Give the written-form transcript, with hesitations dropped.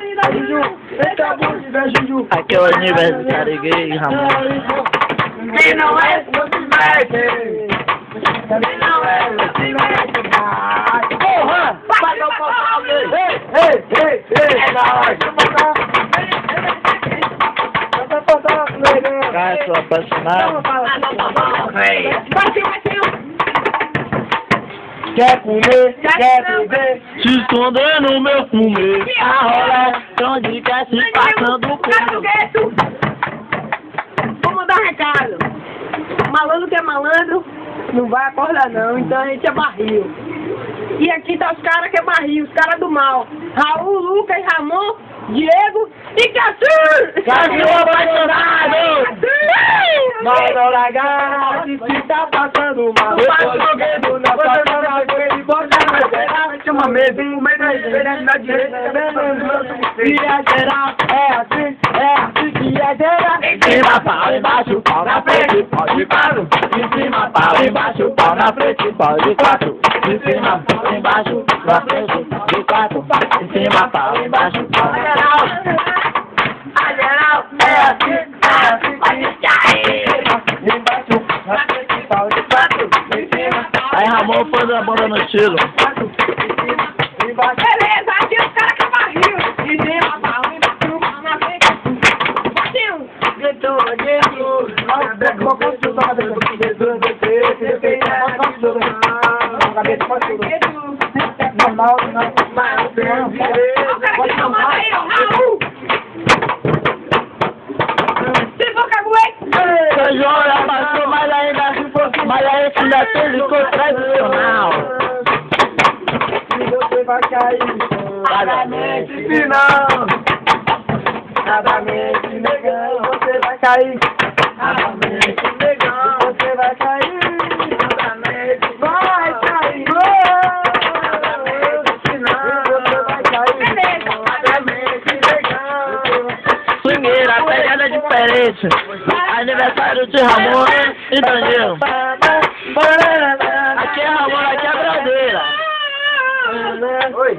Juju, eita bunda, Juju. Aqui é o aniversário gay, Ramon. Quem não é, não se mete. Quem não é, não se mete. Porra! Vai dar o portal dele. Ei. É nóis. Vai portar o dele. Cara, sou apaixonado. Quer comer, quer beber, Se esconder no meu fume. A rola onde quer se passando por Gueto. Vamos dar um recado. Malandro que é malandro, não vai acordar não, então a gente é barril. E aqui tá os caras que é barril, os caras do mal. Raul, Lucas, Ramon, Diego e Cassu! Cassu apaixonado! Mas não largar, se tá passando mal. Eu tô jogando na sua cara, ele bota na geral. Chama medo, meio na direita, e a geral, é assim que é geral. Em cima, pau, embaixo, pau na frente, pau de quatro. Em cima, pau, embaixo, pau na frente, pau de quatro. Em cima, pau, embaixo, na frente, de quatro. Em cima, pau, embaixo, pau na geral. A geral, é assim, pode cair. Embaixo, na frente, pau de quatro. Em cima, Aí Ramon pôs a banda no estilo. Beleza, aqui os caras que é barril. De cima, pau, embaixo, pau na frente. Batinho. Joga, passou, mas ainda ele ficou tradicional. E você vai cair, vagamente, se não, nadamente, negão, você vai cair, nadamente, negão, você vai cair, nadamente, vai cair, nadamente, se não, você vai cair, nadamente, negão. Swingueira, pegada diferente. Aniversário de Ramon e Daniel. Aqui é Ramon, aqui é a bradeira. Oi.